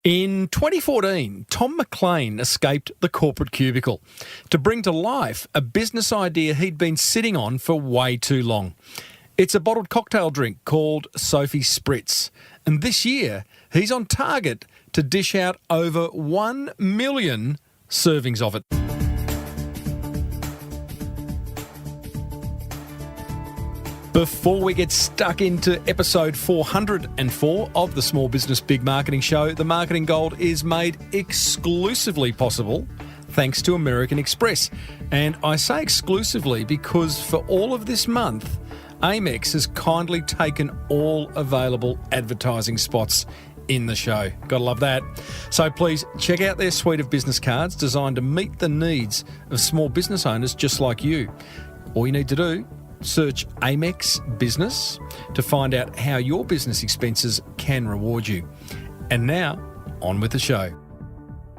In 2014, Tom Maclean escaped the corporate cubicle to bring to life a business idea he'd been sitting on for way too long. It's a bottled cocktail drink called Sofi Spritz, and this year he's on target to dish out over 1 million servings of it. Before we get stuck into episode 404 of the Small Business Big Marketing Show, the Marketing Gold is made exclusively possible thanks to American Express. And I say exclusively because for all of this month, Amex has kindly taken all available advertising spots in the show. Gotta love that. So please check out their suite of business cards designed to meet the needs of small business owners just like you. All you need to do, search Amex Business to find out how your business expenses can reward you. And now, on with the show.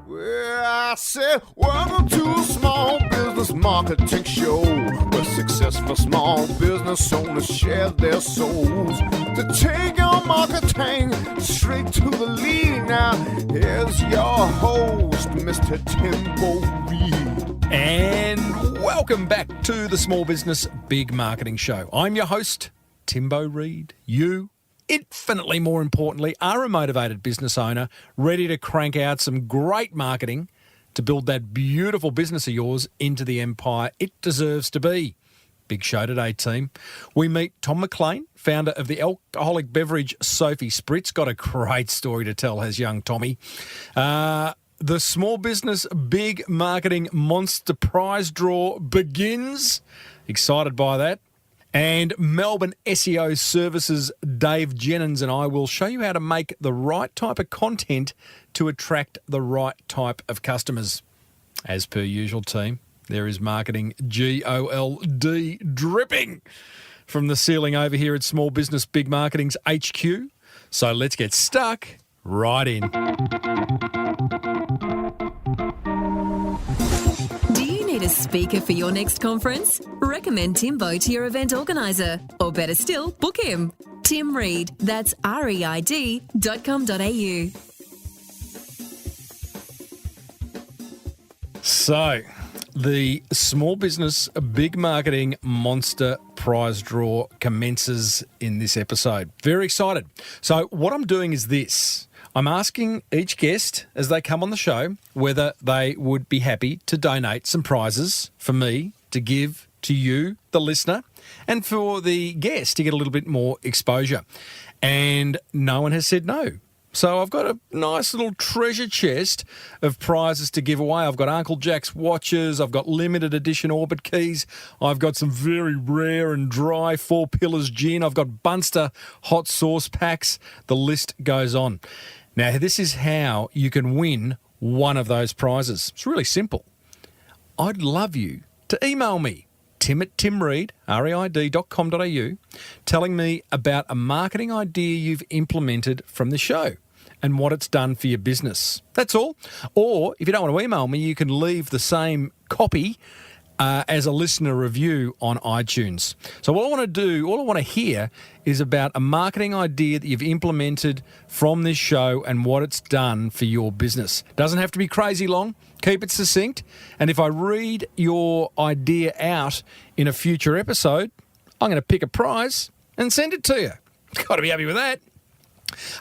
Well, I said, welcome to a small business marketing show, where successful small business owners share their souls to take your marketing straight to the lead. Now, here's your host, Mr. Timbo Reid. And welcome back to the Small Business Big Marketing Show. I'm your host, Timbo Reid. You, infinitely more importantly, are a motivated business owner ready to crank out some great marketing to build that beautiful business of yours into the empire it deserves to be. Big show today, team. We meet Tom Maclean, founder of the alcoholic beverage Sofi Spritz. Got a great story to tell, has young Tommy. The Small Business Big Marketing Monster Prize Draw begins. Excited by that. And Melbourne SEO Services Dave Jennings and I will show you how to make the right type of content to attract the right type of customers. As per usual, team, there is marketing GOLD dripping from the ceiling over here at Small Business Big Marketing's HQ. So let's get stuck right in. Do you need a speaker for your next conference? Recommend Timbo to your event organiser. Or better still, book him. Tim Reid, that's reid.com.au. So, the Small Business Big Marketing Monster Prize Draw commences in this episode. Very excited. So, what I'm doing is this. I'm asking each guest as they come on the show whether they would be happy to donate some prizes for me to give to you, the listener, and for the guest to get a little bit more exposure. And no one has said no. So I've got a nice little treasure chest of prizes to give away. I've got Uncle Jack's watches. I've got limited edition Orbit keys. I've got some very rare and dry Four Pillars gin. I've got Bunster hot sauce packs. The list goes on. Now, this is how you can win one of those prizes. It's really simple. I'd love you to email me, tim@timreid, reid.com.au, telling me about a marketing idea you've implemented from the show and what it's done for your business. That's all. Or if you don't want to email me, you can leave the same copy as a listener review on iTunes. So all I want to hear is about a marketing idea that you've implemented from this show and what it's done for your business. Doesn't have to be crazy long. Keep it succinct. And if I read your idea out in a future episode, I'm going to pick a prize and send it to you. Got to be happy with that.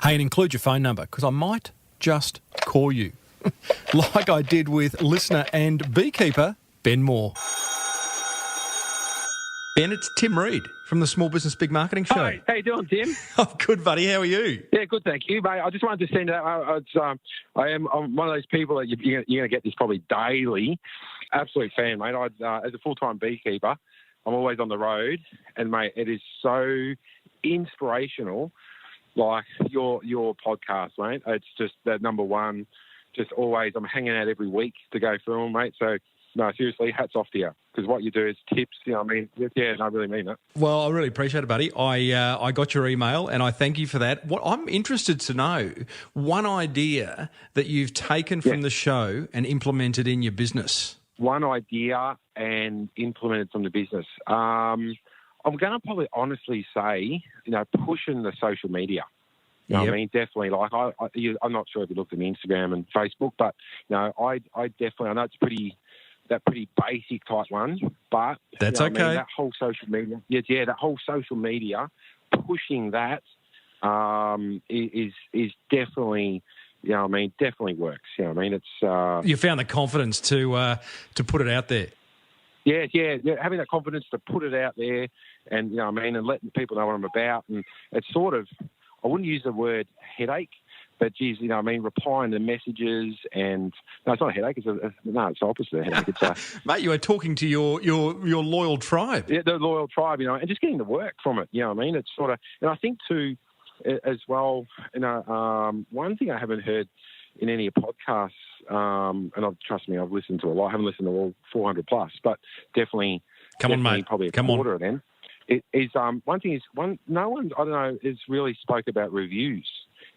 Hey, and include your phone number because I might just call you like I did with listener and beekeeper Ben Moore. Ben, it's Tim Reid from the Small Business Big Marketing Show. Hi, how you doing, Tim? I'm good, buddy. How are you? Yeah, good, thank you, mate. I just wanted to send out. I'm one of those people that you're going to get this probably daily. Absolute fan, mate. As a full-time beekeeper, I'm always on the road, and mate, it is so inspirational. Like your podcast, mate. It's just the number one. Just always, I'm hanging out every week to go through them, mate. So. No, seriously, hats off to you because what you do is tips. You know, what I mean, yeah, I really mean it. Well, I really appreciate it, buddy. I got your email and I thank you for that. What I'm interested to know, one idea that you've taken from the show and implemented in your business. One idea and implemented from the business. I'm going to probably honestly say, pushing the social media. You know what Yep. I mean? Definitely. Like I'm not sure if you looked at my Instagram and Facebook, but I definitely, I know it's pretty basic type one, but That's you know what I mean? okay. That whole social media, that whole social media pushing that is definitely, you know what I mean, definitely works. You know what I mean? It's You found the confidence to put it out there. yeah, having that confidence to put it out there, and you know what I mean, and letting people know what I'm about, and it's sort of, I wouldn't use the word headache, but geez, you know what I mean, replying to messages, and no, it's not a headache. It's the opposite of a headache. It's Mate, you are talking to your loyal tribe. the loyal tribe, you know, and just getting the work from it. You know what I mean? It's sort of, and I think too, as well, you know, one thing I haven't heard in any podcasts, and trust me, I've listened to a lot. I haven't listened to all 400 plus, but definitely, Come on, mate. probably a Come on. quarter of them. It is one thing is no one, I don't know, has really spoke about reviews.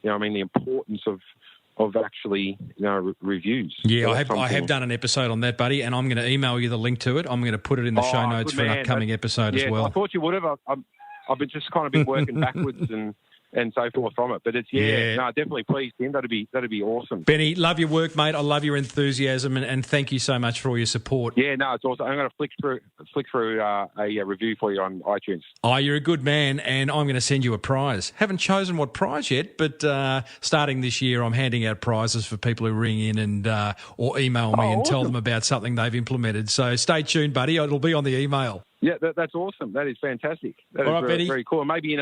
You know, what I mean, the importance of actually, you know, reviews. Yeah, So I that's have something- done an episode on that, buddy, and I'm going to email you the link to it. I'm going to put it in the show notes good for an man. upcoming episode Yeah, as well. I thought you would have. I've been just kind of been working backwards and so forth from it. But it's Yeah. no, definitely please, Tim. That'd be awesome. Benny, love your work, mate. I love your enthusiasm, and thank you so much for all your support. Yeah, no, it's awesome. I'm going to flick through a review for you on iTunes. Oh, you're a good man, and I'm going to send you a prize. Haven't chosen what prize yet, but starting this year, I'm handing out prizes for people who ring in and or email me and tell awesome. them about something they've implemented. So stay tuned, buddy. It'll be on the email. Yeah, that's awesome. That is fantastic. That All is right, Benny. very cool. Maybe in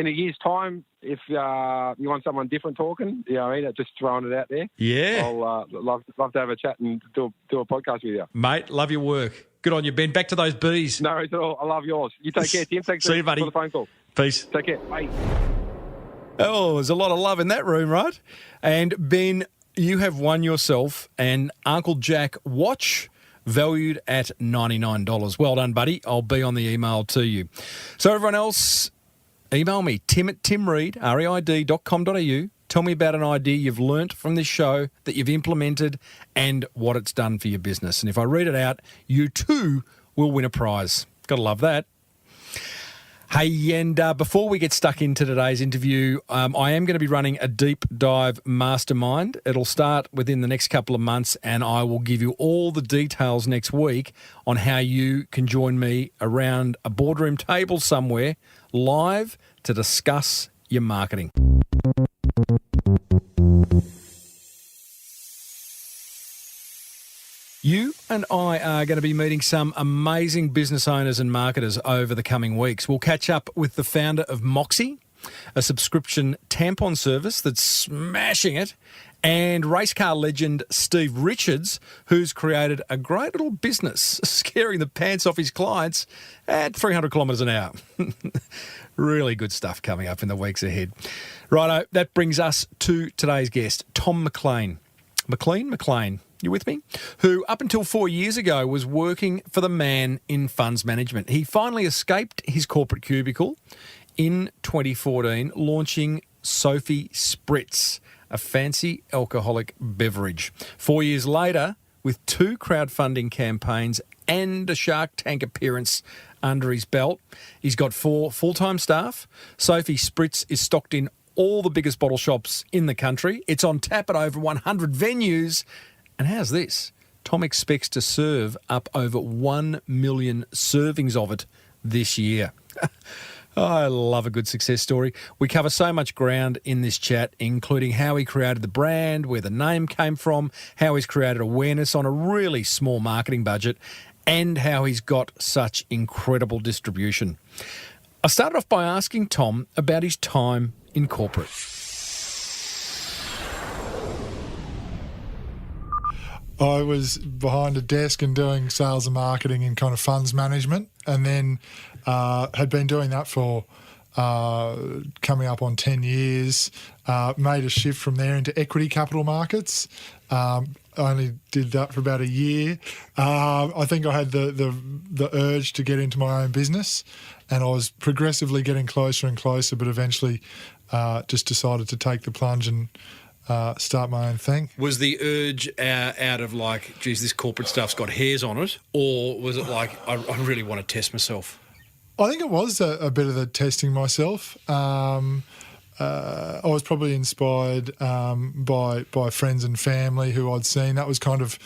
a year's time, if you want someone different talking, you know what I mean, just throwing it out there. Yeah. I'll love to have a chat and do a podcast with you. Mate, love your work. Good on you, Ben. Back to those bees. No worries at all. I love yours. You take care, Tim. Thanks See you, buddy. for the phone call. Peace. Take care. Bye. Oh, there's a lot of love in that room, right? And Ben, you have won yourself an Uncle Jack watch valued at $99. Well done, buddy. I'll be on the email to you. So everyone else, email me, tim@timreid, reid.com.au. Tell me about an idea you've learnt from this show that you've implemented and what it's done for your business. And if I read it out, you too will win a prize. Got to love that. Hey, and before we get stuck into today's interview, I am going to be running a deep dive mastermind. It'll start within the next couple of months, and I will give you all the details next week on how you can join me around a boardroom table somewhere live to discuss your marketing. You and I are going to be meeting some amazing business owners and marketers over the coming weeks. We'll catch up with the founder of Moxie, a subscription tampon service that's smashing it, and race car legend Steve Richards, who's created a great little business scaring the pants off his clients at 300 kilometres an hour. Really good stuff coming up in the weeks ahead. Righto, that brings us to today's guest, Tom Maclean. Maclean, you with me? Who, up until 4 years ago, was working for the man in funds management. He finally escaped his corporate cubicle in 2014, launching Sofi Spritz, a fancy alcoholic beverage. 4 years later, with 2 crowdfunding campaigns and a Shark Tank appearance under his belt, he's got 4 full-time staff. Sofi Spritz is stocked in all the biggest bottle shops in the country. It's on tap at over 100 venues. And how's this? Tom expects to serve up over 1 million servings of it this year. I love a good success story. We cover so much ground in this chat, including how he created the brand, where the name came from, how he's created awareness on a really small marketing budget, and how he's got such incredible distribution. I started off by asking Tom about his time in corporate. I was behind a desk and doing sales and marketing and kind of funds management, and then had been doing that for coming up on 10 years, made a shift from there into equity capital markets. Only did that for about a year. I think I had the urge to get into my own business, and I was progressively getting closer and closer, but eventually just decided to take the plunge and start my own thing. Was the urge out of like, geez, this corporate stuff's got hairs on it, or was it like, I really want to test myself? I think it was a bit of the testing myself. I was probably inspired by friends and family who I'd seen. That was kind of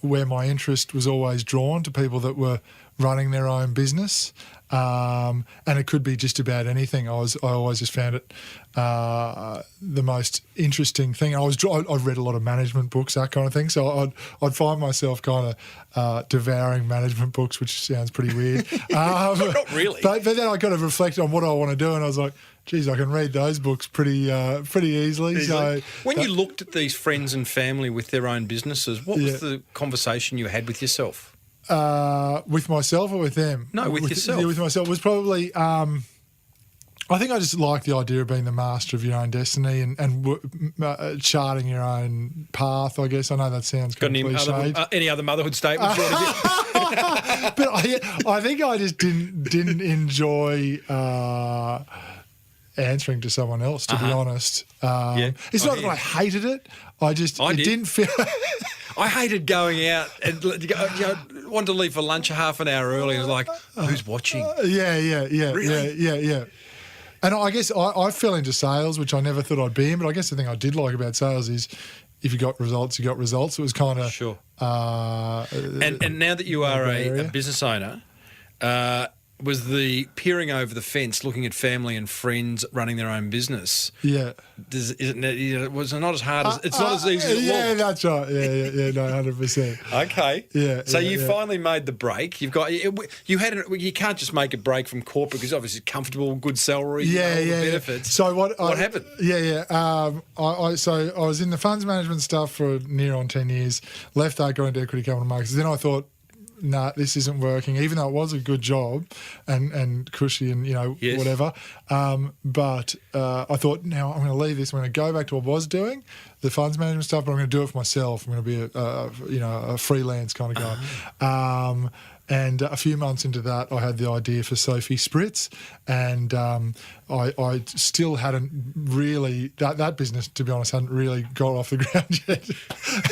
where my interest was always drawn, to people that were running their own business. And it could be just about anything. I always just found it the most interesting thing. I've read a lot of management books, that kind of thing. So I'd find myself kind of devouring management books, which sounds pretty weird. Not really. But then I kind of reflected on what I want to do, and I was like, geez, I can read those books pretty easily. So when you looked at these friends and family with their own businesses, what was the conversation you had with yourself? With myself or with them? No, with yourself. Yeah, with myself. It was probably, I think I just like the idea of being the master of your own destiny and charting your own path, I guess. I know that sounds kind of cliched. Any other motherhood statements you want to give? But I think I just didn't enjoy answering to someone else, to be honest. It's not that I hated it. I didn't feel... I hated going out and wanted to leave for lunch a half an hour early. It was like, who's watching? Really? Yeah. And I guess I fell into sales, which I never thought I'd be in. But I guess the thing I did like about sales is if you got results, you got results. It was kind of... Sure. And now that you are a business owner... was the peering over the fence, looking at family and friends running their own business? Yeah. Was it not as hard as it's not as easy as it looked? Yeah, that's right. Yeah. No, 100%. Okay. Yeah. So you finally made the break. You can't just make a break from corporate because obviously it's comfortable, good salary, benefits. So what happened? I was in the funds management stuff for near on 10 years. Left that, got into equity capital markets. Then I thought, nah, this isn't working, even though it was a good job and cushy and, whatever. But I thought, now I'm going to leave this. I'm going to go back to what I was doing, the funds management stuff, but I'm going to do it for myself. I'm going to be a freelance kind of guy. And a few months into that, I had the idea for Sofi Spritz, and I still hadn't really that business, to be honest, hadn't really got off the ground yet.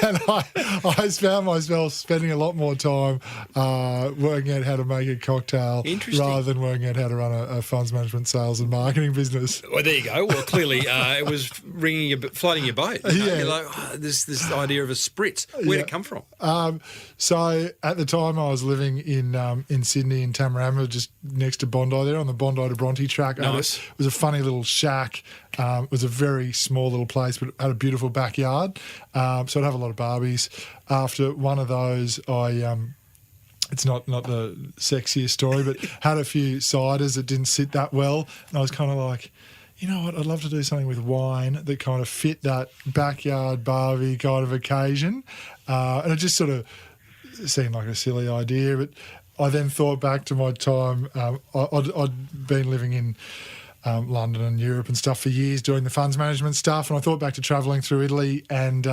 And I found myself spending a lot more time working out how to make a cocktail rather than working out how to run a funds management, sales, and marketing business. Well, there you go. Well, clearly it was floating your boat. You're like, this idea of a spritz. Where'd it come from? So at the time, I was living in Sydney, in Tamarama, just next to Bondi there on the Bondi to Bronte track. Nice. It was a funny little shack. It was a very small little place, but it had a beautiful backyard. So I'd have a lot of barbies. After one of those, it's not the sexiest story, but had a few ciders that didn't sit that well. And I was kind of like, you know what, I'd love to do something with wine that kind of fit that backyard barbie kind of occasion. And it just sort of seemed like a silly idea, but I then thought back to my time. I'd been living in London and Europe and stuff for years doing the funds management stuff, and I thought back to travelling through Italy and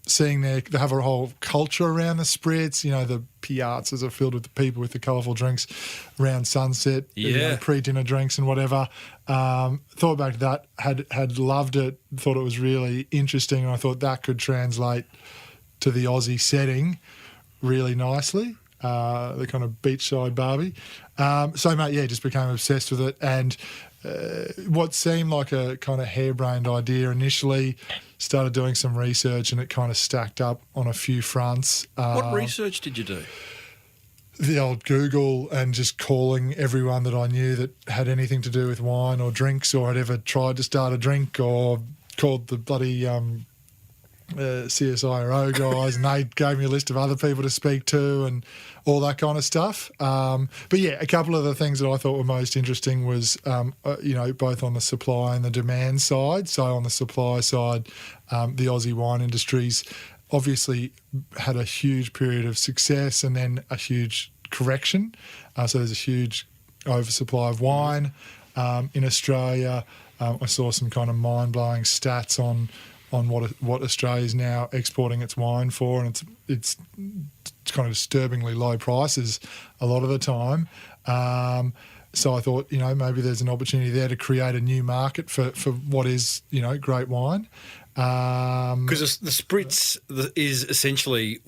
seeing they have a whole culture around the spritz. The piazzas are filled with the people with the colourful drinks around sunset, pre-dinner drinks and whatever. Thought back to that, had loved it, thought it was really interesting, and I thought that could translate to the Aussie setting really nicely, the kind of beachside barbie. So, mate, just became obsessed with it. And what seemed like a kind of harebrained idea initially, started doing some research, and it kind of stacked up on a few fronts. What research did you do? The old Google, and just calling everyone that I knew that had anything to do with wine or drinks or had ever tried to start a drink, or called the bloody... CSIRO guys, and they gave me a list of other people to speak to and all that kind of stuff. But a couple of the things that I thought were most interesting was, both on the supply and the demand side. So on the supply side, the Aussie wine industries obviously had a huge period of success and then a huge correction. So there's a huge oversupply of wine in Australia. I saw some kind of mind-blowing stats on what Australia is now exporting its wine for, and it's kind of disturbingly low prices a lot of the time. So I thought, maybe there's an opportunity there to create a new market for what is, great wine. Because the spritz is essentially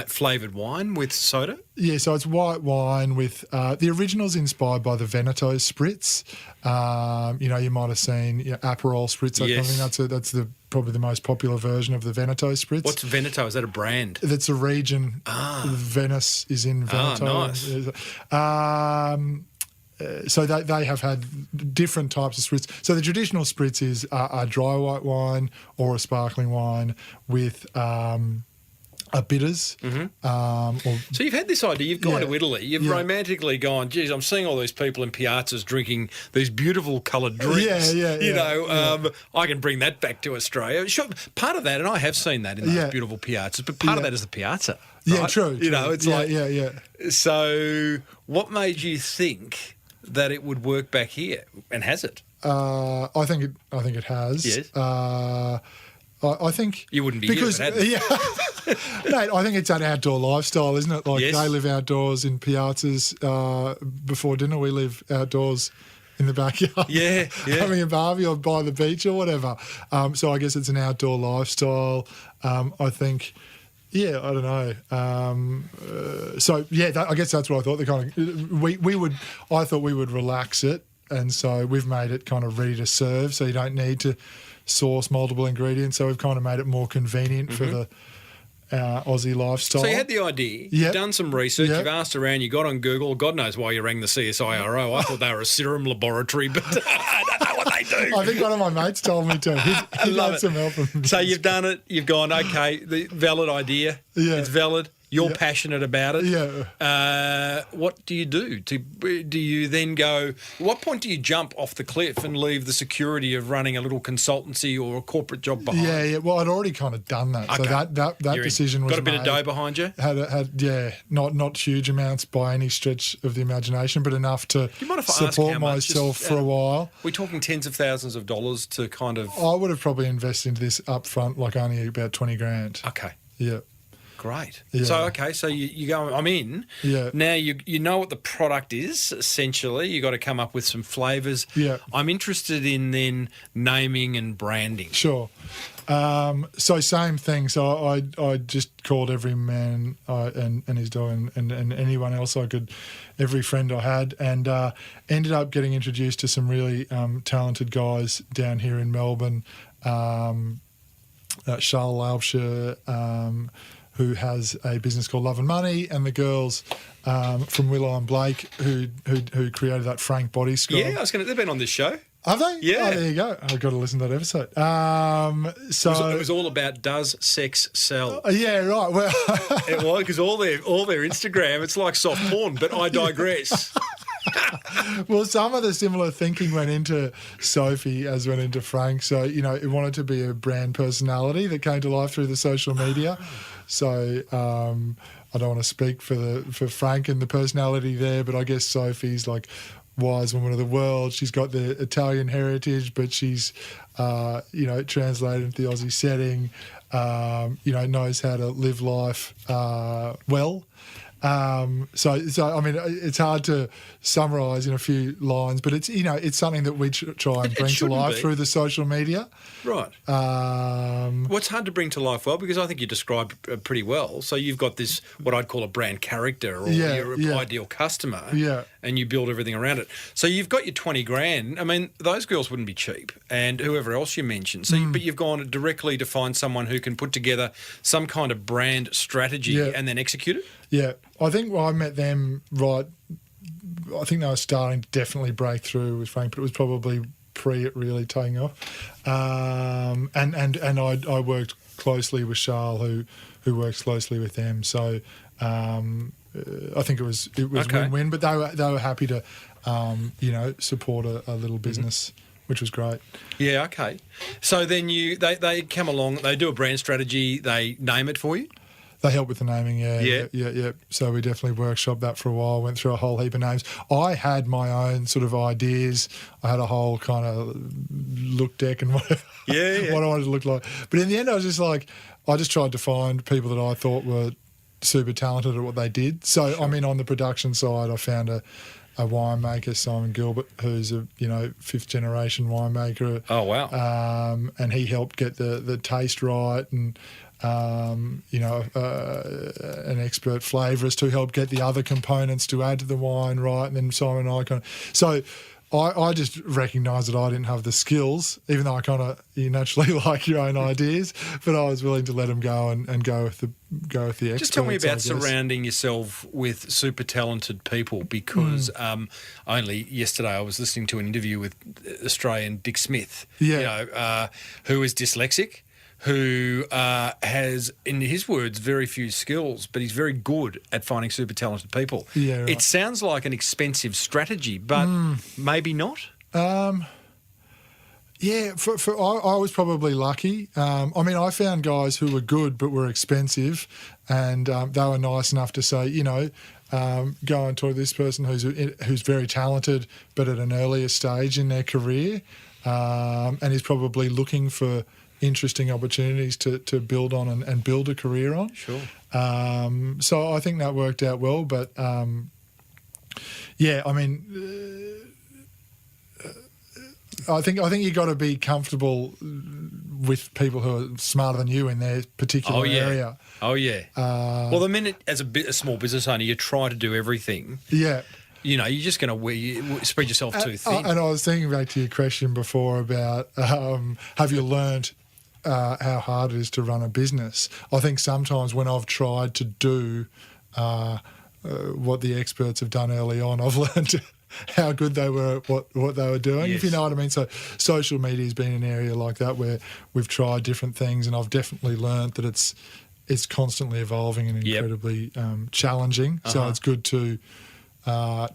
flavoured wine with soda? Yeah, so it's white wine with the original's inspired by the Veneto spritz. You might have seen Aperol spritz. Yes. I think that's probably the most popular version of the Veneto spritz. What's Veneto? Is that a brand? That's a region. Venice is in Veneto. Nice. So they have had different types of spritz. So the traditional spritz is a dry white wine or a sparkling wine with a bitters. So you've had this idea. You've gone to Italy. You've romantically gone, geez, I'm seeing all these people in piazzas drinking these beautiful coloured drinks. I can bring that back to Australia. Sure, part of that, and I have seen that in those beautiful piazzas, but part of that is the piazza. Right? Yeah, true. It's So what made you think that it would work back here, and has it? I think it has. Yes. I think you wouldn't be because here if it hadn't. Mate, I think it's an outdoor lifestyle, isn't it? Like they live outdoors in piazzas. Before dinner, we live outdoors in the backyard. Yeah. Having a barbie or by the beach or whatever. So I guess it's an outdoor lifestyle. I think. Yeah, I don't know. I guess that's what I thought. I thought we would relax it, and so we've made it kind of ready to serve. So you don't need to source multiple ingredients. So we've kind of made it more convenient for the Aussie lifestyle. So you had the idea. You've done some research. You've asked around. You got on Google. God knows why you rang the CSIRO. I thought they were a serum laboratory, but I don't know what they do. I think one of my mates told me to. He had some help. So you've done it. You've gone, okay, the valid idea. Yeah. It's valid. You're passionate about it. Yeah. What do you do? Do you then go? At what point do you jump off the cliff and leave the security of running a little consultancy or a corporate job behind? Yeah. Well, I'd already kind of done that. Okay. So that decision was got a bit of dough behind you. Not huge amounts by any stretch of the imagination, but enough to support myself for a while. We're talking tens of thousands of dollars to kind of. I would have probably invested into this up front, like only about 20 grand. Okay. Yeah. Great. Yeah. So you go, I'm in. Yeah. Now you know what the product is, essentially. You got to come up with some flavours. Yeah. I'm interested in then naming and branding. Sure. So same thing. So I just called every man and his dog and anyone else every friend I had, and ended up getting introduced to some really talented guys down here in Melbourne. Charles Laubscher, who has a business called Love and Money, and the girls from Willow and Blake who created that Frank body scrub. Yeah, they've been on this show. Have they? Yeah. Oh, there you go. I've got to listen to that episode. It was all about does sex sell? Yeah, right. Well, it was, because all their Instagram, it's like soft porn, but I digress. Well, some of the similar thinking went into Sofi as went into Frank. So, it wanted to be a brand personality that came to life through the social media. So I don't want to speak for Frank and the personality there, but I guess Sofi's like wise woman of the world. She's got the Italian heritage, but she's, translated into the Aussie setting, knows how to live life well. So I mean, it's hard to summarise in a few lines, but it's something that we try and bring to life through the social media. Right. What's hard to bring to life? Well, because I think you described pretty well. So you've got this, what I'd call a brand character, or your ideal customer, and you build everything around it. So you've got your 20 grand. I mean, those girls wouldn't be cheap, and whoever else you mentioned. So, but you've gone directly to find someone who can put together some kind of brand strategy and then execute it. Yeah, I think I met them right. I think they were starting to definitely break through with Frank, but it was probably pre it really taking off. And I worked closely with Charles, who works closely with them. So I think it was win-win. But they were happy to support a little business. Which was great. Yeah. Okay. So then they come along. They do a brand strategy. They name it for you. They help with the naming, yeah. So we definitely workshopped that for a while, went through a whole heap of names. I had my own sort of ideas. I had a whole kind of look deck and whatever, what I wanted to look like. But in the end, I just tried to find people that I thought were super talented at what they did. So, I mean, on the production side, I found winemaker, Simon Gilbert, who's a fifth generation winemaker. Oh wow! And he helped get the taste right, and an expert flavourist who helped get the other components to add to the wine right, and then Simon and I so. I just recognised that I didn't have the skills, even though you naturally like your own ideas, but I was willing to let them go and go with the experts. Just tell me about surrounding yourself with super talented people, because only yesterday I was listening to an interview with Australian Dick Smith, who is dyslexic, who has, in his words, very few skills, but he's very good at finding super talented people. Yeah, right. It sounds like an expensive strategy, but maybe not? I was probably lucky. I found guys who were good but were expensive, and they were nice enough to say, go and talk to this person who's very talented but at an earlier stage in their career, and is probably looking for interesting opportunities to build on and build a career on. Sure. So I think that worked out well, but I think you got to be comfortable with people who are smarter than you in their particular area. Oh yeah. Well, the minute as a small business owner you try to do everything. Yeah. You're just going to spread yourself too thin. And I was thinking back to your question before about have you learned how hard it is to run a business. I think sometimes when I've tried to do what the experts have done early on, I've learned how good they were at what they were doing, if you know what I mean. So social media has been an area like that where we've tried different things, and I've definitely learned that it's constantly evolving and incredibly challenging. So it's good to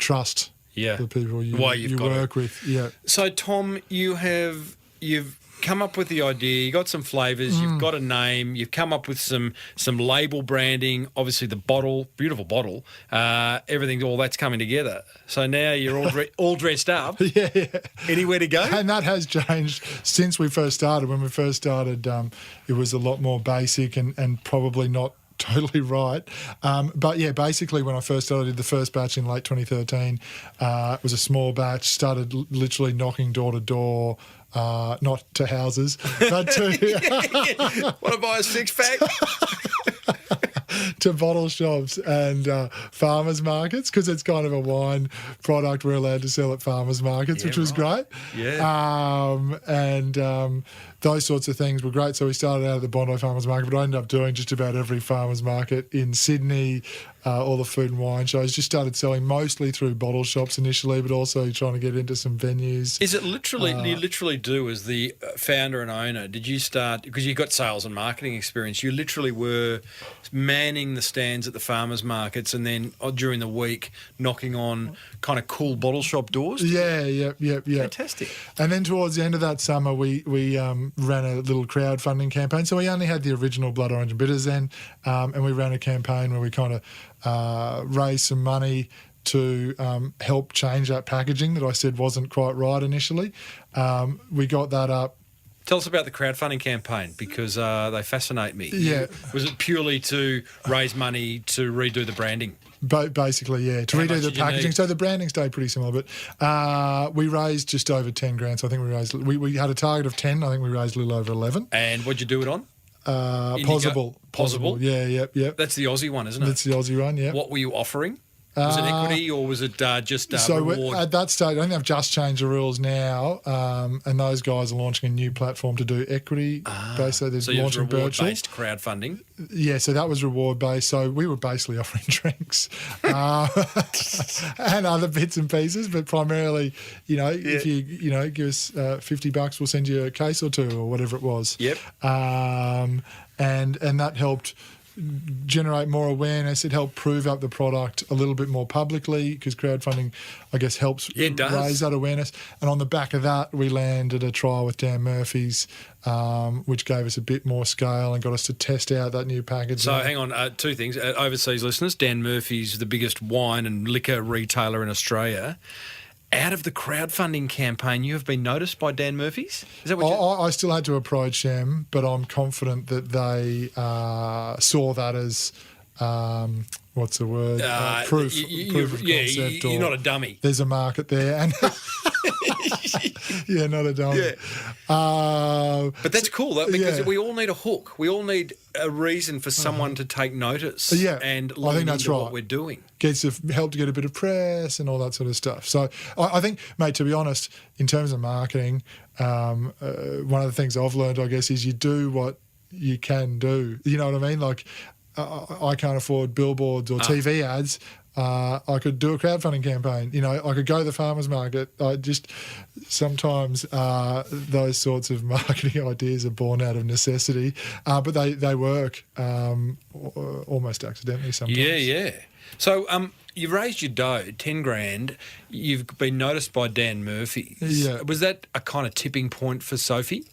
trust the people you work with. Yeah. So Tom, you've come up with the idea, you got some flavours, you've got a name, you've come up with some label branding, obviously the bottle, beautiful bottle, everything, all that's coming together. So now you're all dressed up. Yeah. Anywhere to go? And that has changed since we first started. When we first started, it was a lot more basic and probably not totally right. But yeah, basically when I first started, I did the first batch in late 2013. It was a small batch, started literally knocking door to door, not to houses, but to... Want to buy a six-pack? to bottle shops and farmers markets, because it's kind of a wine product we're allowed to sell at farmers markets, which was great. Yeah. And those sorts of things were great. So we started out at the Bondi Farmers Market, but I ended up doing just about every farmers market in Sydney, all the food and wine shows. Just started selling mostly through bottle shops initially, but also trying to get into some venues. Is it literally, you literally do as the founder and owner, did you start, because you got sales and marketing experience, you literally were manning the stands at the farmers markets and then during the week knocking on kind of cool bottle shop doors? Yeah. Fantastic. And then towards the end of that summer, we ran a little crowdfunding campaign. So we only had the original Blood Orange and Bitters then, and we ran a campaign where we kind of raised some money to help change that packaging that I said wasn't quite right initially. We got that up. Tell us about the crowdfunding campaign, because they fascinate me. Yeah. Was it purely to raise money to redo the branding? Basically, yeah, to redo the packaging. So the branding stayed pretty similar, but we raised just over 10 grand. So I think we had a target of 10. I think we raised a little over 11. And what'd you do it on? Possible. Yeah. That's the Aussie one, isn't it? That's the Aussie one, yeah. What were you offering? Was it equity or was it just reward? At that stage, I think they've just changed the rules now, and those guys are launching a new platform to do equity based. So they're launching reward-based crowdfunding. Yeah, so that was reward-based. So we were basically offering drinks and other bits and pieces, but primarily, if you give us $50, we'll send you a case or two or whatever it was. Yep. And that helped generate more awareness. It helped prove up the product a little bit more publicly, because crowdfunding, I guess, helps raise that awareness. And on the back of that, we landed a trial with Dan Murphy's, which gave us a bit more scale and got us to test out that new package. So hang on, two things. Overseas listeners, Dan Murphy's the biggest wine and liquor retailer in Australia. Out of the crowdfunding campaign, you have been noticed by Dan Murphy's? Is that what I still had to approach them, but I'm confident that they saw that as what's the word? Proof of concept. You're not a dummy. There's a market there, and yeah, not a dummy. Yeah. But that's cool, because yeah. we all need a hook. We all need a reason for someone to take notice. Yeah, and I think that's right. What we're doing. Help to get a bit of press and all that sort of stuff. So I think, mate, to be honest, in terms of marketing, one of the things I've learned, I guess, is you do what you can do. You know what I mean? Like, I can't afford billboards or TV ads. I could do a crowdfunding campaign. You know, I could go to the farmers market. I just sometimes those sorts of marketing ideas are born out of necessity, but they work almost accidentally sometimes. Yeah. So you've raised your dough, 10 grand. You've been noticed by Dan Murphy's. Yeah. Was that a kind of tipping point for Sofi?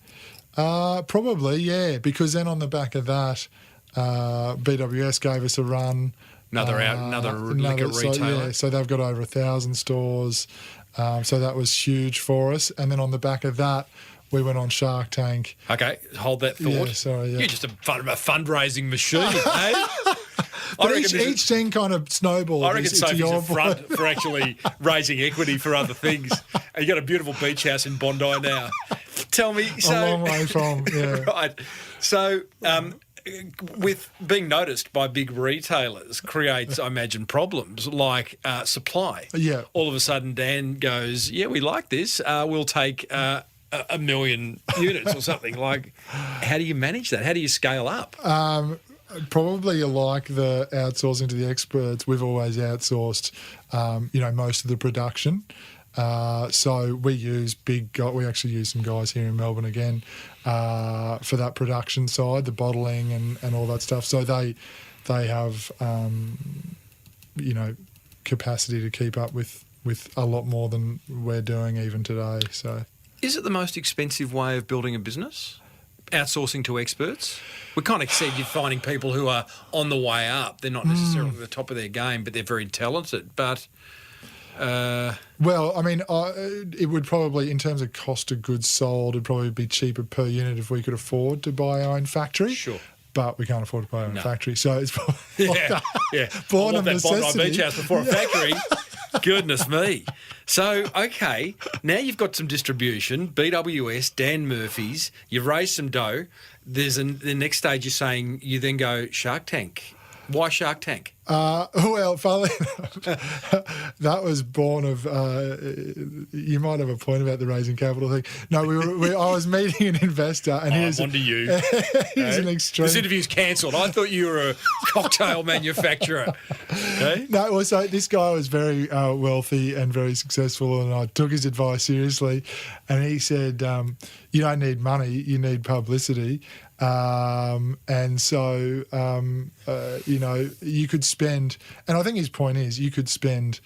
Probably, yeah. Because then on the back of that, BWS gave us a run. Another liquor retailer. So they've got over 1,000 stores. So that was huge for us. And then on the back of that, we went on Shark Tank. Okay, hold that thought. Yeah, sorry, yeah. You're just a fundraising machine, eh? But each thing kind of snowballed. I reckon Sophie's a front for actually raising equity for other things. And you got a beautiful beach house in Bondi now. Tell me. A long way from, yeah. Right. So, with being noticed by big retailers creates, I imagine, problems like supply. Yeah. All of a sudden, Dan goes, yeah, we like this. We'll take 1 million units or something. Like, how do you manage that? How do you scale up? Probably like the outsourcing to the experts. We've always outsourced, most of the production. So we use we actually use some guys here in Melbourne again for that production side, the bottling and all that stuff. So they have, capacity to keep up with a lot more than we're doing even today. So, is it the most expensive way of building a business? Outsourcing to experts? We kind of said you're finding people who are on the way up. They're not necessarily at the top of their game, but they're very talented. But well, I mean, it would probably, in terms of cost of goods sold, it'd probably be cheaper per unit if we could afford to buy our own factory. Sure. But we can't afford to buy our own factory, so it's probably born of that necessity. Bondi Beach House before a factory. Goodness me. So, okay, now you've got some distribution, BWS, Dan Murphy's, you've raised some dough. The next stage you're saying you then go Shark Tank. Why Shark Tank? Well, funnily enough, that was born of. You might have a point about the raising capital thing. No, I was meeting an investor, and he was. On to you. He was an extreme. This interview's cancelled. I thought you were a cocktail manufacturer. Okay? No, well, so this guy was very wealthy and very successful, and I took his advice seriously. And he said, "You don't need money; you need publicity." And so, you could spend, and I think his point is you could spend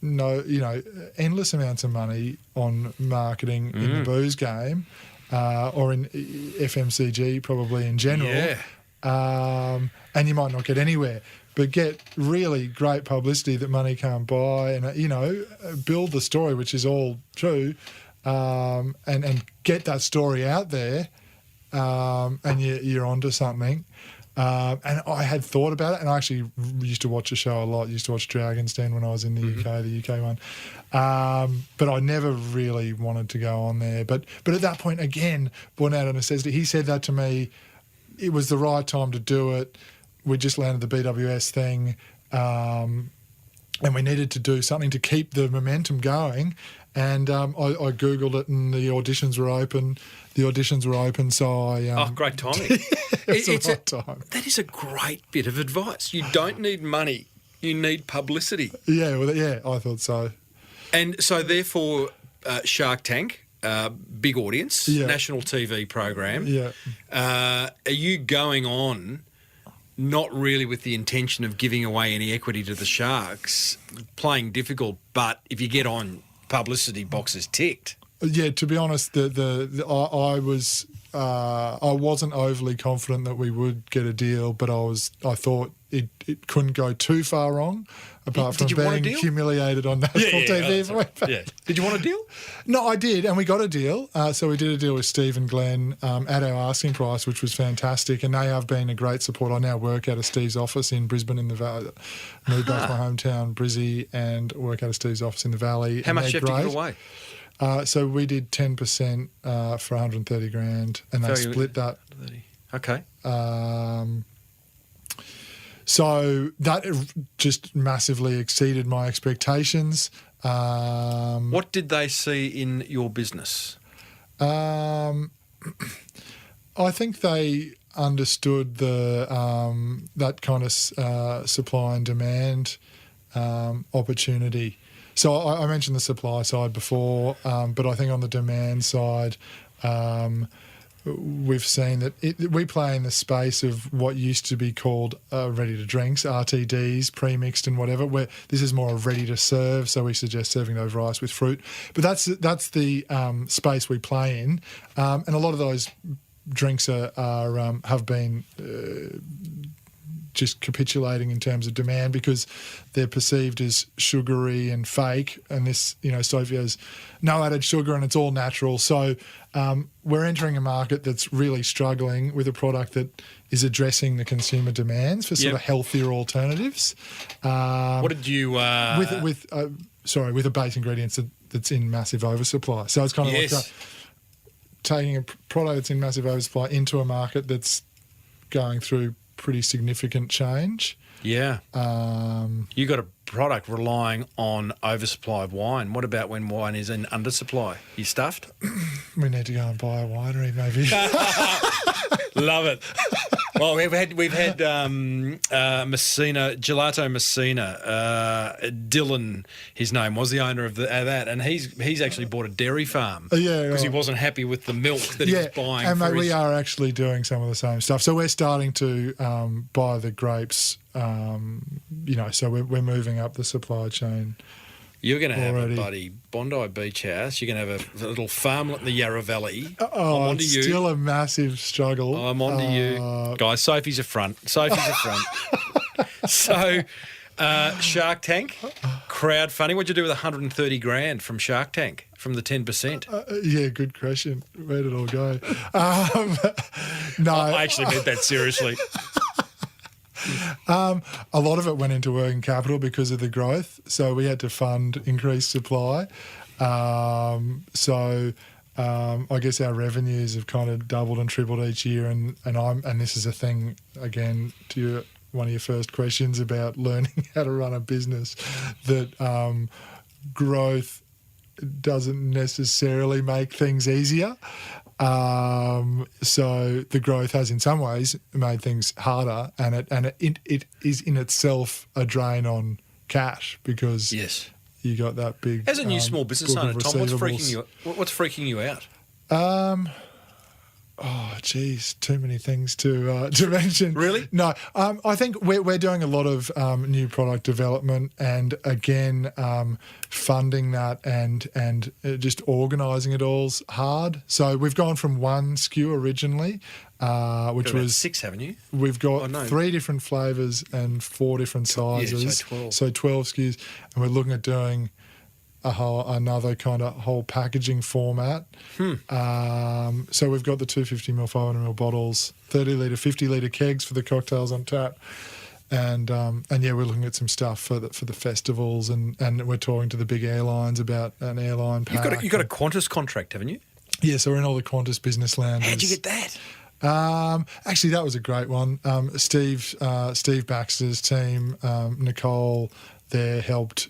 endless amounts of money on marketing in the booze game, or in FMCG probably in general. Yeah. And you might not get anywhere, but get really great publicity that money can't buy, and, build the story, which is all true, and get that story out there. And you're onto something. And I had thought about it, and I actually used to watch a show a lot. Used to watch Dragon's Den when I was in the UK one. But I never really wanted to go on there. But at that point, again, born out of necessity, he said that to me. It was the right time to do it. We just landed the BWS thing, and we needed to do something to keep the momentum going. And I Googled it, and the auditions were open. So I... great timing. It's the right time. That is a great bit of advice. You don't need money. You need publicity. Yeah, I thought so. And so, therefore, Shark Tank, big audience, national TV program. Yeah. Are you going on not really with the intention of giving away any equity to the Sharks, playing difficult, but if you get on, publicity boxes ticked? Yeah, to be honest, I was I wasn't overly confident that we would get a deal, but I thought it couldn't go too far wrong, apart from being humiliated on national TV. Yeah. Did you want a deal? No, I did, and we got a deal. So we did a deal with Steve and Glenn at our asking price, which was fantastic, and they have been a great support. I now work out of Steve's office in Brisbane in the Valley. Moved back to my hometown, Brizzy, and work out of Steve's office in the Valley. How much do you have to give away? So we did 10% for 130 grand, and they split that. 30. Okay. So that just massively exceeded my expectations. What did they see in your business? I think they understood the that kind of supply and demand opportunity. So I mentioned the supply side before, but I think on the demand side, we've seen that we play in the space of what used to be called ready-to-drinks, RTDs, pre-mixed and whatever, where this is more ready-to-serve, so we suggest serving those rice with fruit. But that's the space we play in, and a lot of those drinks have been just capitulating in terms of demand because they're perceived as sugary and fake, and this, Sofi has no added sugar and it's all natural. So we're entering a market that's really struggling with a product that is addressing the consumer demands for sort of healthier alternatives. What did you with a base ingredients that's in massive oversupply. So it's kind of like taking a product that's in massive oversupply into a market that's going through pretty significant change. Yeah. You got a product relying on oversupply of wine. What about when wine is in undersupply? You stuffed? We need to go and buy a winery, maybe. Love it. Well, we've had Messina, Gelato Messina. Dylan, his name was the owner of that, and he's actually bought a dairy farm because he wasn't happy with the milk that he was buying. And mate, we are actually doing some of the same stuff. So we're starting to buy the grapes. So we're moving up the supply chain. You're going to have a bloody Bondi Beach house. You're going to have a little farmlet in the Yarra Valley. It's still a massive struggle. I'm on to you. Guys, Sophie's a front. So, Shark Tank, crowdfunding. What'd you do with 130 grand from Shark Tank, from the 10%? Good question. Where did it all go? No. I actually meant that seriously. A lot of it went into working capital because of the growth, so we had to fund increased supply. I guess our revenues have kind of doubled and tripled each year, and this is a thing again to one of your first questions about learning how to run a business, that growth doesn't necessarily make things easier. So the growth has in some ways made things harder, and it is in itself a drain on cash because you got that big. As a new small business owner, Tom, what's freaking you out? Too many things to mention. Really? No, I think we're doing a lot of new product development, and again, funding that and just organising it all's hard. So we've gone from one SKU originally, which was 6, haven't you? We've got 3 different flavours and 4 different sizes. Yeah, so 12. So 12 SKUs, and we're looking at doing another kind of whole packaging format. So we've got the 250ml, 500ml bottles, 30-litre, 50-litre kegs for the cocktails on tap, and we're looking at some stuff for the festivals, and we're talking to the big airlines about an airline pack. You've got a Qantas contract, haven't you? Yeah, so we're in all the Qantas business lounges. How'd you get that? Actually, that was a great one. Steve Baxter's team, Nicole there helped.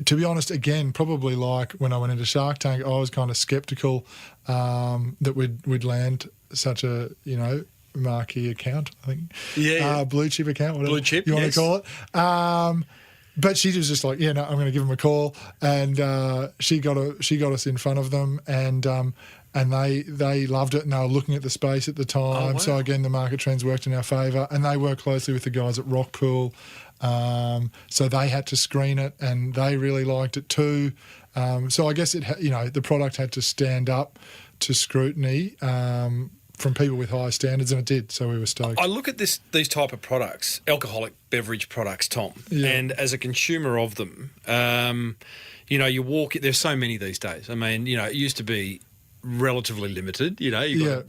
To be honest, again, probably like when I went into Shark Tank, I was kind of sceptical that we'd land such a marquee account. I think, blue chip account, whatever blue chip, you want to call it. But she was just like, I'm going to give them a call, and she got us in front of them, and they loved it, and they were looking at the space at the time. Oh, wow. So again, the market trends worked in our favour, and they worked closely with the guys at Rockpool. So they had to screen it, and they really liked it too. So I guess the product had to stand up to scrutiny from people with high standards, and it did. So we were stoked. I look at these type of products, alcoholic beverage products, Tom, and as a consumer of them, you walk. There's so many these days. I mean, it used to be relatively limited. You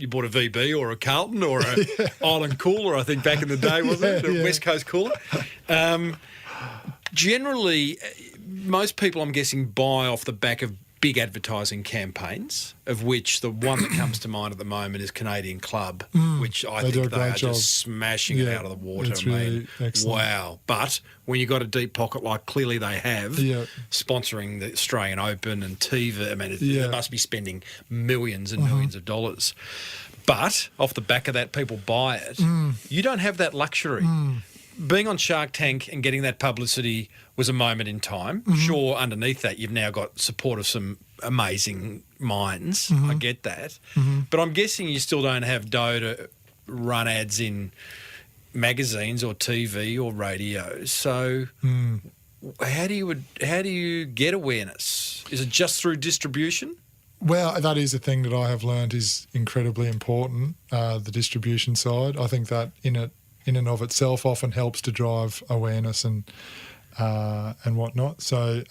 bought a VB or a Carlton or a Island Cooler, I think, back in the day, wasn't it? A West Coast Cooler. Generally, most people, I'm guessing, buy off the back of big advertising campaigns, of which the one that comes to mind at the moment is Canadian Club, which I think they are just smashing it out of the water. It's really excellent. Wow. But when you've got a deep pocket like clearly they have, sponsoring the Australian Open and TV, I mean, they must be spending millions and millions of dollars. But off the back of that, people buy it. You don't have that luxury. Being on Shark Tank and getting that publicity was a moment in time. Sure, underneath that, you've now got support of some amazing minds. I get that. But I'm guessing you still don't have dough to run ads in magazines or TV or radio. So how do you get awareness? Is it just through distribution? Well, that is a thing that I have learned is incredibly important, the distribution side. I think that in and of itself often helps to drive awareness and whatnot. So,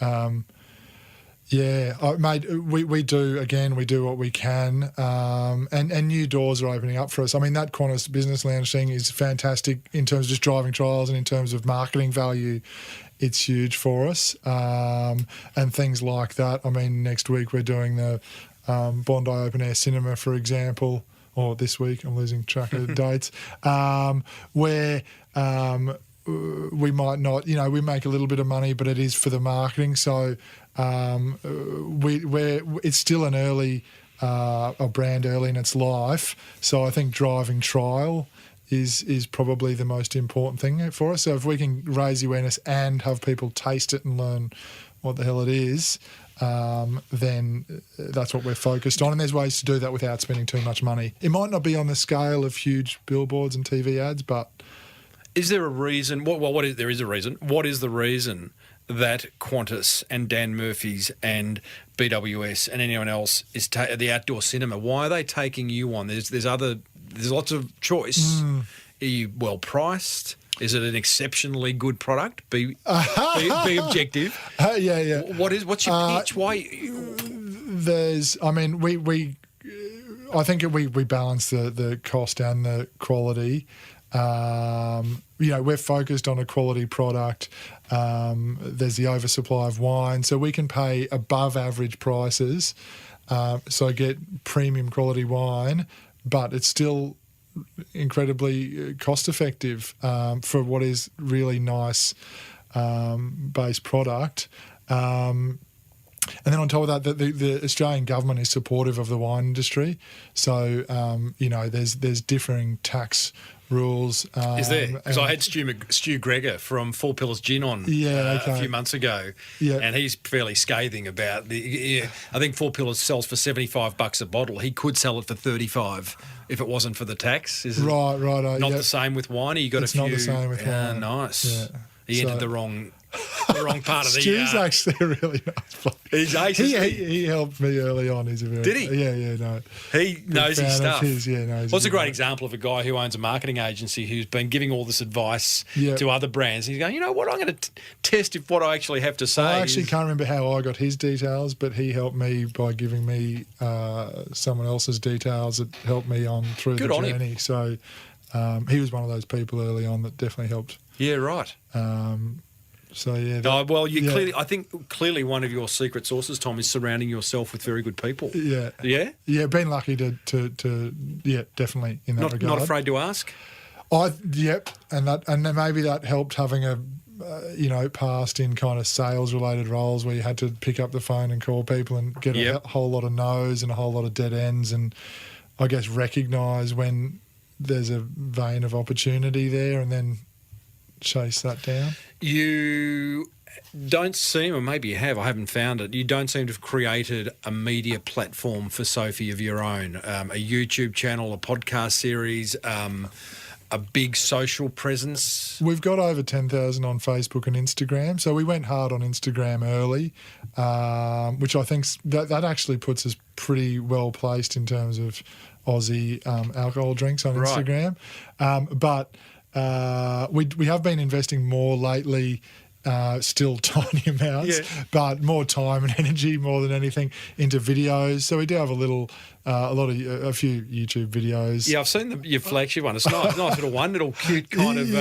mate, we do what we can, and new doors are opening up for us. I mean, that Qantas Business Lounge thing is fantastic in terms of just driving trials, and in terms of marketing value, it's huge for us, and things like that. I mean, next week we're doing the Bondi Open Air Cinema, for example, or this week, I'm losing track of the dates, where we might not, we make a little bit of money, but it is for the marketing. So it's still a brand early in its life. So I think driving trial is probably the most important thing for us. So if we can raise the awareness and have people taste it and learn what the hell it is, then that's what we're focused on. And there's ways to do that without spending too much money. It might not be on the scale of huge billboards and TV ads, but... Is there a reason? There is a reason. What is the reason that Qantas and Dan Murphy's and BWS and anyone else is the outdoor cinema? Why are they taking you on? There's lots of choice. Are you well priced? Is it an exceptionally good product? Be objective. What's your pitch? Why? I think we balance the cost and the quality. We're focused on a quality product. There's the oversupply of wine, so we can pay above average prices, so get premium quality wine, but it's still incredibly cost effective for what is really nice base product. And then on top of that, the Australian government is supportive of the wine industry. So, there's differing tax rules. Is there? Because I had Stu Gregor from Four Pillars Gin on a few months ago, and he's fairly scathing about I think Four Pillars sells for $75 a bottle. He could sell it for $35 if it wasn't for the tax. Is it right? Not the same with wine. You got it's a few. Not the same with wine. Nice. Yeah. He entered the wrong part of the... Stu's actually a really nice bloke. He helped me early on. He's a very... Did he? Yeah, no. He knows his stuff. What's a great example of a guy who owns a marketing agency who's been giving all this advice to other brands. He's going, you know what, I'm going to test if what I actually have to say I actually can't remember how I got his details, but he helped me by giving me someone else's details that helped me on through the journey. Him. So he was one of those people early on that definitely helped. Yeah, right. Clearly, I think clearly one of your secret sauces, Tom, is surrounding yourself with very good people. Yeah. Yeah? Yeah, been lucky to definitely in that regard. Not afraid to ask? And then maybe that helped having a past in kind of sales related roles where you had to pick up the phone and call people and get a whole lot of no's and a whole lot of dead ends, and I guess recognise when there's a vein of opportunity there and then chase that down. You don't seem, or maybe you have, I haven't found it, you don't seem to have created a media platform for Sofi of your own, a YouTube channel, a podcast series, a big social presence? We've got over 10,000 on Facebook and Instagram. So we went hard on Instagram early, which I think that actually puts us pretty well placed in terms of Aussie alcohol drinks on Instagram. But we have been investing more lately. Still tiny amounts, but more time and energy more than anything into videos. So we do have a few YouTube videos. Yeah, I've seen your flagship one. It's nice little one, little cute kind of,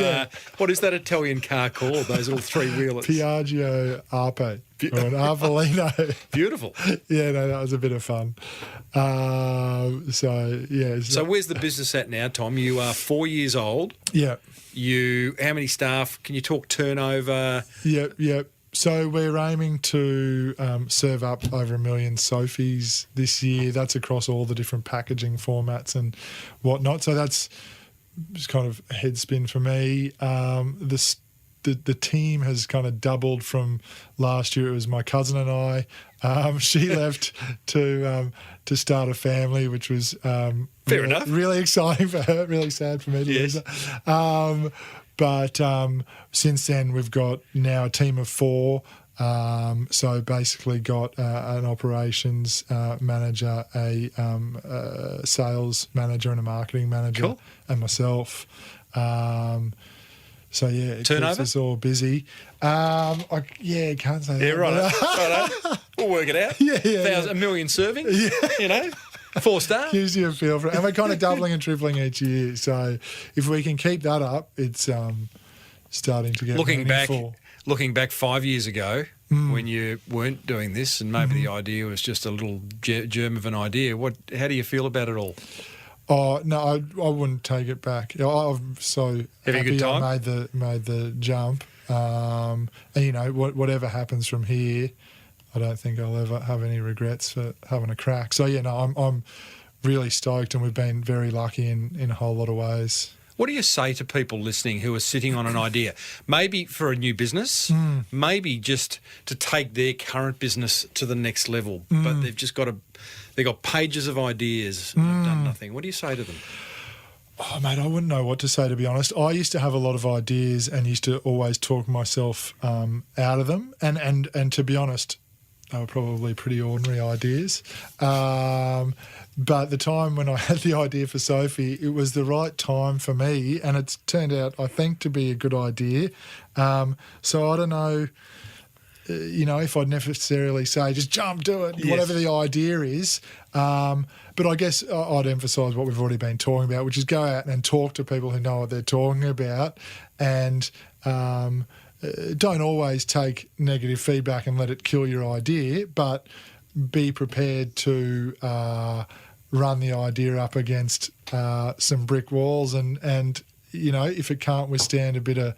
what is that Italian car called, those little three-wheelers? Piaggio Arpe, or an Arpolino. Beautiful. Yeah, no, that was a bit of fun. So where's the business at now, Tom? You are 4 years old. Yeah. How many staff? Can you talk turnover? Yep. So we're aiming to serve up over 1 million Sofis this year. That's across all the different packaging formats and whatnot. So that's just kind of a head spin for me. The team has kind of doubled from last year. It was my cousin and I. She left to start a family, which was Fair enough. Really exciting for her. Really sad for me to lose her. But since then, we've got now a team of 4. So basically got an operations manager, a sales manager and a marketing manager, and myself. So, yeah, it turnover? keeps us all busy. Can't say that. Yeah, right. We'll work it out. 1 million servings, 4 stars. Gives you a feel for it. And we're kind of doubling and tripling each year. So if we can keep that up, it's starting to get meaningful. Looking back 5 years ago when you weren't doing this and maybe the idea was just a little germ of an idea, how do you feel about it all? Oh no, I wouldn't take it back. I'm so happy I made the jump. And whatever happens from here, I don't think I'll ever have any regrets for having a crack. So I'm really stoked, and we've been very lucky in a whole lot of ways. What do you say to people listening who are sitting on an idea, maybe for a new business, maybe just to take their current business to the next level, but they've just they've got pages of ideas and have done nothing. What do you say to them? Oh, mate, I wouldn't know what to say, to be honest. I used to have a lot of ideas and used to always talk myself out of them. And to be honest, they were probably pretty ordinary ideas. But the time when I had the idea for Sofi, it was the right time for me, and it's turned out, I think, to be a good idea. So I don't know, if I'd necessarily say just jump, do it, whatever the idea is. But I guess I'd emphasise what we've already been talking about, which is go out and talk to people who know what they're talking about, and don't always take negative feedback and let it kill your idea, but be prepared to run the idea up against some brick walls, and if it can't withstand a bit of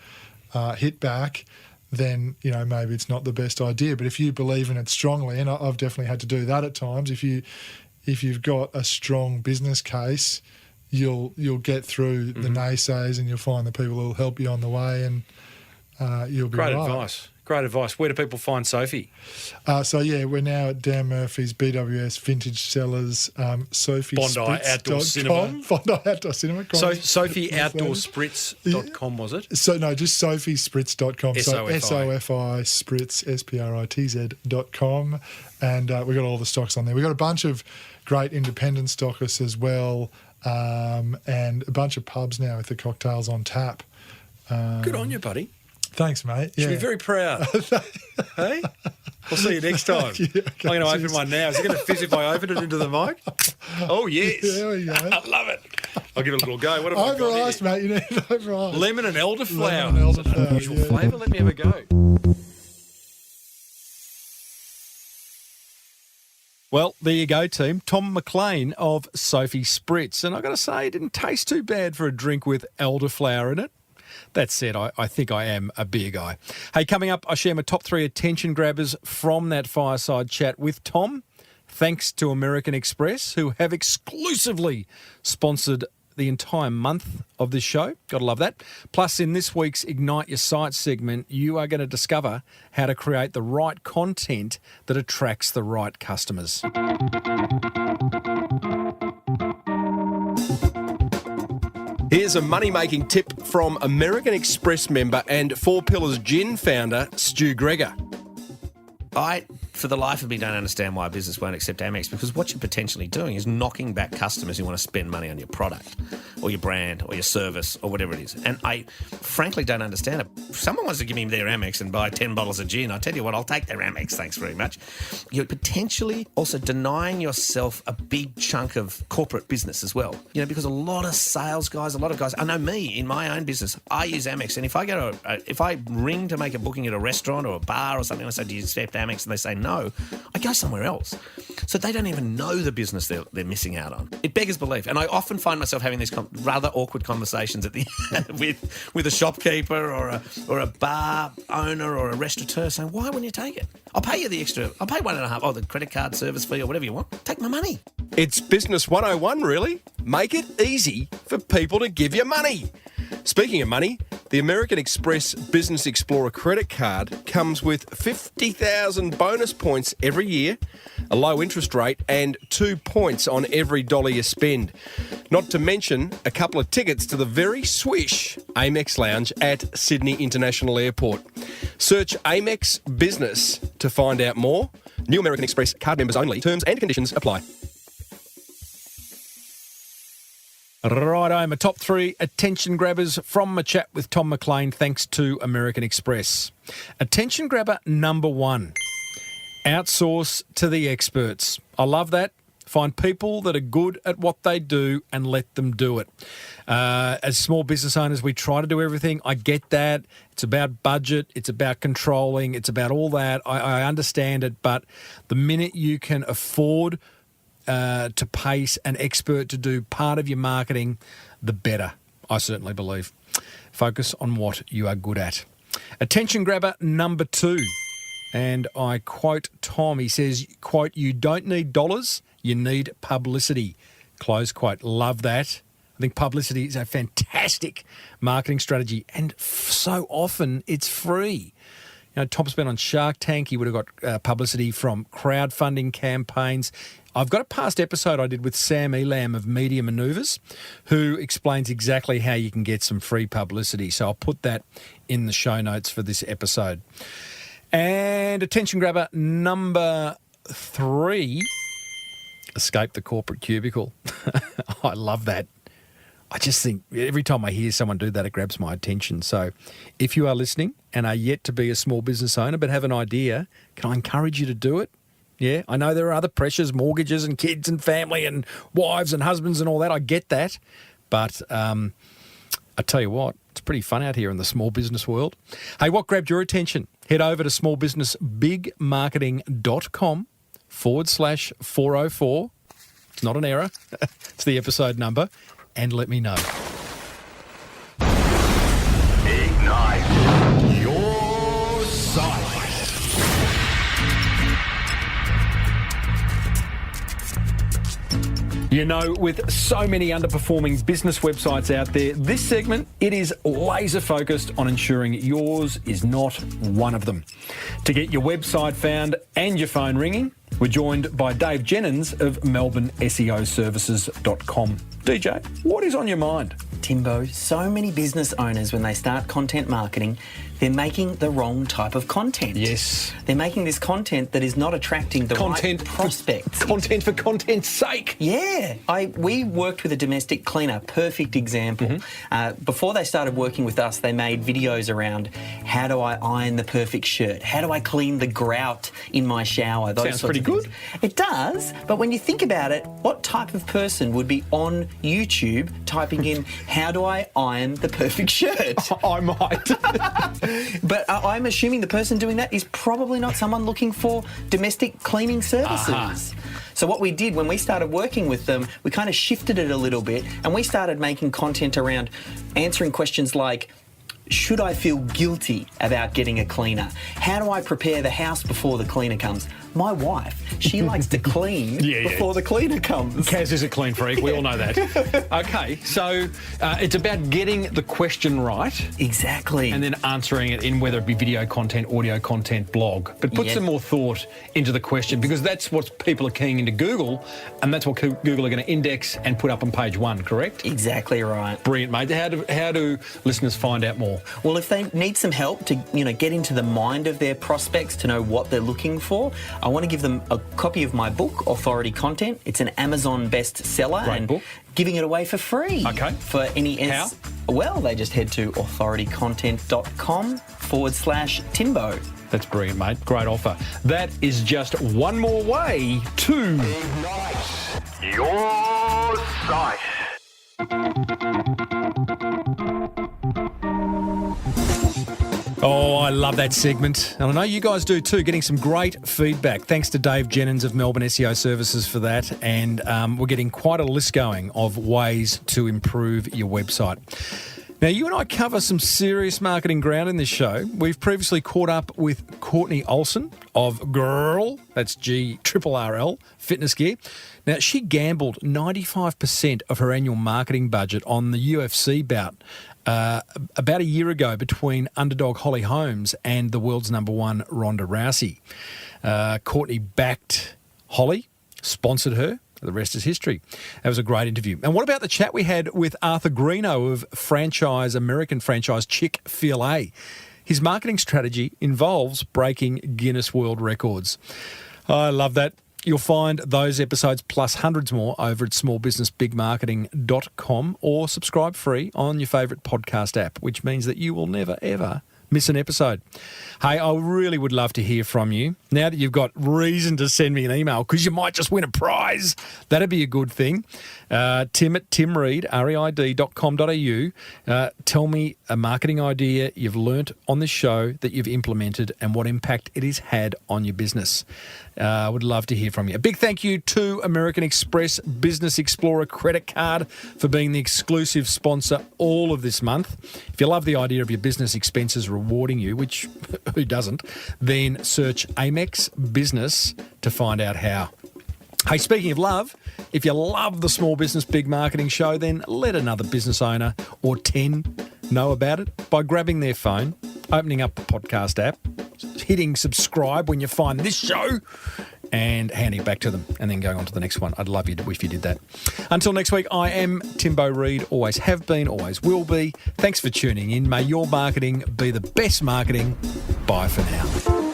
hit back, then maybe it's not the best idea. But if you believe in it strongly, and I've definitely had to do that at times, if you've got a strong business case, you'll get through the naysayers, and you'll find the people who'll help you on the way, and you'll be right. Great advice. Where do people find Sofi? We're now at Dan Murphy's, BWS, Vintage Cellars, Sofi Bondi Spritz. Outdoor Cinema. Bondi Outdoor Cinema. So SofiOutdoorSpritz.com, was it? So no, just SofiSpritz.com. So SOFI Spritz, SPRITZ.com. And we've got all the stocks on there. We've got a bunch of great independent stockists as well, and a bunch of pubs now with the cocktails on tap. Good on you, buddy. Thanks, mate. You should be very proud. Hey? We'll see you next time. I'm going to open one now. Is it going to fizz if I open it into the mic? Oh, yes. There we go. I love it. I'll give it a little go. What have I got over-iced, here? mate. You need over-iced. Lemon and elderflower. Lemon and elderflower. Unusual flavour. Let me have a go. Well, there you go, team. Tom Maclean of Sofi Spritz. And I've got to say, it didn't taste too bad for a drink with elderflower in it. That said, I think I am a beer guy. Hey, coming up, I share my top 3 attention grabbers from that fireside chat with Tom, thanks to American Express, who have exclusively sponsored the entire month of this show. Got to love that. Plus, in this week's Ignite Your Site segment, you are going to discover how to create the right content that attracts the right customers. Here's a money-making tip from American Express member and Four Pillars Gin founder, Stu Gregor. I, for the life of me, don't understand why a business won't accept Amex, because what you're potentially doing is knocking back customers who want to spend money on your product or your brand or your service or whatever it is. And I frankly don't understand it. If someone wants to give me their Amex and buy 10 bottles of gin, I tell you what, I'll take their Amex, thanks very much. You're potentially also denying yourself a big chunk of corporate business as well. You know, because a lot of sales guys, a lot of guys, I know me in my own business, I use Amex. And if I go to if I ring to make a booking at a restaurant or a bar or something, I say, do you accept Amex? And they say no, I go somewhere else. So they don't even know the business they're missing out on. It beggars belief. And I often find myself having these rather awkward conversations at the with a shopkeeper or a bar owner or a restaurateur saying, why wouldn't you take it? I'll pay you the extra. I'll pay 1.5, the credit card service fee or whatever you want. Take my money. It's Business 101, really. Make it easy for people to give you money. Speaking of money, the American Express Business Explorer credit card comes with 50,000 bonus points every year, a low interest rate, and 2 points on every dollar you spend. Not to mention a couple of tickets to the very swish Amex Lounge at Sydney International Airport. Search Amex Business to find out more. New American Express card members only. Terms and conditions apply. Righto, my top 3 attention grabbers from my chat with Tom Maclean, thanks to American Express. Attention grabber number 1, outsource to the experts. I love that. Find people that are good at what they do and let them do it. As small business owners, we try to do everything. I get that. It's about budget. It's about controlling. It's about all that. I understand it. But the minute you can afford to pay an expert to do part of your marketing, the better, I certainly believe. Focus on what you are good at. Attention grabber number 2, and I quote Tom, he says, quote, you don't need dollars, you need publicity. Close quote. Love that. I think publicity is a fantastic marketing strategy, and so often it's free. You know, Tom's been on Shark Tank. He would have got publicity from crowdfunding campaigns. I've got a past episode I did with Sam Elam of Media Maneuvers, who explains exactly how you can get some free publicity. So I'll put that in the show notes for this episode. And attention grabber number 3, escape the corporate cubicle. I love that. I just think every time I hear someone do that, it grabs my attention. So if you are listening and are yet to be a small business owner but have an idea, can I encourage you to do it? Yeah, I know there are other pressures, mortgages and kids and family and wives and husbands and all that. I get that. But I tell you what, it's pretty fun out here in the small business world. Hey, what grabbed your attention? Head over to smallbusinessbigmarketing.com/404. It's not an error. It's the episode number. And let me know. Ignite your site. You know, with so many underperforming business websites out there, this segment, it is laser focused on ensuring yours is not one of them. To get your website found and your phone ringing, we're joined by Dave Jennings of MelbourneSEOservices.com. DJ, what is on your mind? Timbo, so many business owners, when they start content marketing, they're making the wrong type of content. Yes. They're making this content that is not attracting the right prospects. Content for content's sake. Yeah. We worked with a domestic cleaner, perfect example. Mm-hmm. Before they started working with us, they made videos around how do I iron the perfect shirt? How do I clean the grout in my shower? Those Sounds sorts pretty of things. good. It does, but when you think about it, what type of person would be on YouTube typing in, how do I iron the perfect shirt? I might. But I'm assuming the person doing that is probably not someone looking for domestic cleaning services. So what we did when we started working with them, we kind of shifted it a little bit and we started making content around answering questions like, should I feel guilty about getting a cleaner? How do I prepare the house before the cleaner comes? My wife, she likes to clean before the cleaner comes. Kaz is a clean freak. We all know that. Okay, so it's about getting the question right. Exactly. And then answering it in whether it be video content, audio content, blog. But put some more thought into the question, because that's what people are keying into Google, and that's what Google are going to index and put up on page 1, correct? Exactly right. Brilliant, mate. How do listeners find out more? Well, if they need some help to, get into the mind of their prospects to know what they're looking for, I want to give them a copy of my book, Authority Content. It's an Amazon bestseller. Great book. Giving it away for free. Okay. For any... How? Well, they just head to authoritycontent.com/Timbo. That's brilliant, mate. Great offer. That is just one more way to... Ignite your site. Oh, I love that segment. And I know you guys do too, getting some great feedback. Thanks to Dave Jennings of Melbourne SEO Services for that. And we're getting quite a list going of ways to improve your website. Now, you and I cover some serious marketing ground in this show. We've previously caught up with Courtney Olsen of Girl, that's GRRL, Fitness Gear. Now, she gambled 95% of her annual marketing budget on the UFC bout about a year ago between underdog Holly Holmes and the world's #1 Ronda Rousey. Courtney backed Holly, sponsored her. The rest is history. That was a great interview. And what about the chat we had with Arthur Greeno of American franchise Chick-fil-A? His marketing strategy involves breaking Guinness World Records. I love that. You'll find those episodes plus hundreds more over at smallbusinessbigmarketing.com or subscribe free on your favourite podcast app, which means that you will never, ever miss an episode. Hey, I really would love to hear from you. Now that you've got reason to send me an email, because you might just win a prize. That'd be a good thing. Tim at timreid, reid.com.au. Tell me a marketing idea you've learnt on this show that you've implemented and what impact it has had on your business. I would love to hear from you. A big thank you to American Express Business Explorer Credit Card for being the exclusive sponsor all of this month. If you love the idea of your business expenses rewarding you, which who doesn't, then search Amex Business to find out how. Hey, speaking of love, if you love the Small Business Big Marketing Show, then let another business owner or 10 know about it by grabbing their phone, opening up the podcast app, hitting subscribe when you find this show, and handing it back to them, and then going on to the next one. I'd love you if you did that. Until next week, I am Timbo Reid, always have been, always will be. Thanks for tuning in. May your marketing be the best marketing. Bye for now.